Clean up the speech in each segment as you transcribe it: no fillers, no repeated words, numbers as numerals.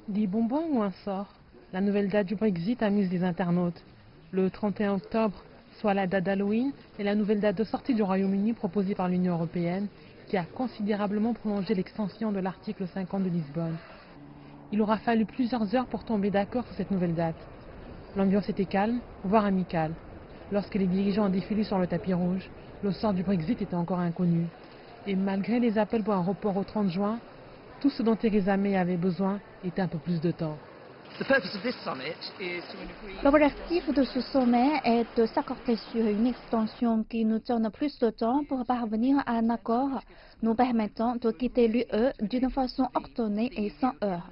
Des bonbons ou un sort? La nouvelle date du Brexit amuse les internautes. Le 31 octobre, soit la date d'Halloween, est la nouvelle date de sortie du Royaume-Uni proposée par l'Union européenne, qui a considérablement prolongé l'extension de l'article 50 de Lisbonne. Il aura fallu plusieurs heures pour tomber d'accord sur cette nouvelle date. L'ambiance était calme, voire amicale. Lorsque les dirigeants ont défilé sur le tapis rouge, le sort du Brexit était encore inconnu. Et malgré les appels pour un report au 30 juin, tout ce dont Theresa May avait besoin était un peu plus de temps. L'objectif de ce sommet est de s'accorder sur une extension qui nous donne plus de temps pour parvenir à un accord nous permettant de quitter l'UE d'une façon ordonnée et sans heurts.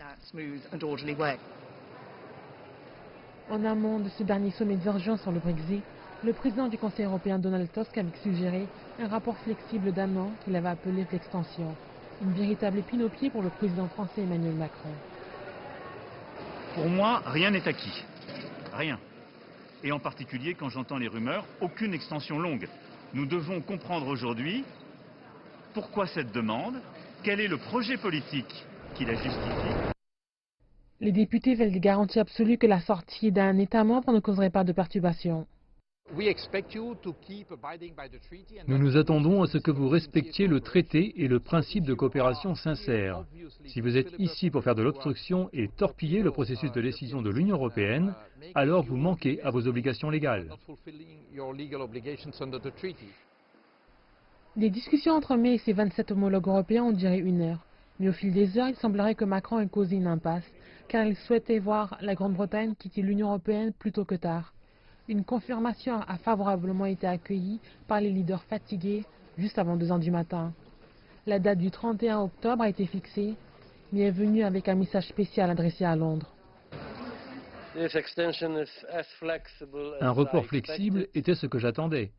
En amont de ce dernier sommet d'urgence sur le Brexit, le président du Conseil européen Donald Tusk avait suggéré un rapport flexible d'un an qu'il avait appelé Flextension, une véritable épine au pied pour le président français Emmanuel Macron. Pour moi, rien n'est acquis. Rien. Et en particulier, quand j'entends les rumeurs, aucune extension longue. Nous devons comprendre aujourd'hui pourquoi cette demande, quel est le projet politique qui la justifie. Les députés veulent des garanties absolues que la sortie d'un État membre ne causerait pas de perturbations. Nous nous attendons à ce que vous respectiez le traité et le principe de coopération sincère. Si vous êtes ici pour faire de l'obstruction et torpiller le processus de décision de l'Union européenne, alors vous manquez à vos obligations légales. Les discussions entre May et ses 27 homologues européens ont duré 1 heure. Mais au fil des heures, il semblerait que Macron ait causé une impasse, car il souhaitait voir la Grande-Bretagne quitter l'Union européenne plus tôt que tard. Une confirmation a favorablement été accueillie par les leaders fatigués juste avant 2 heures du matin. La date du 31 octobre a été fixée, mais est venue avec un message spécial adressé à Londres. Un report flexible était ce que j'attendais,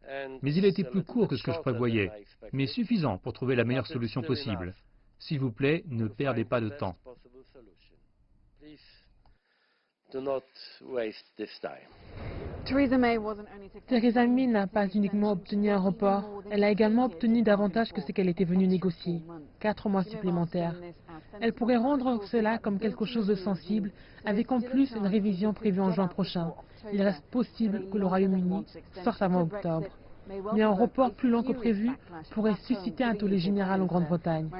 mais il a été plus court que ce que je prévoyais, mais suffisant pour trouver la meilleure solution possible. S'il vous plaît, ne perdez pas de temps. Theresa May n'a pas uniquement obtenu un report, elle a également obtenu davantage que ce qu'elle était venue négocier, 4 mois supplémentaires. Elle pourrait rendre cela comme quelque chose de sensible, avec en plus une révision prévue en juin prochain. Il reste possible que le Royaume-Uni sorte avant octobre. Mais un report plus long que prévu pourrait susciter un tollé général en Grande-Bretagne.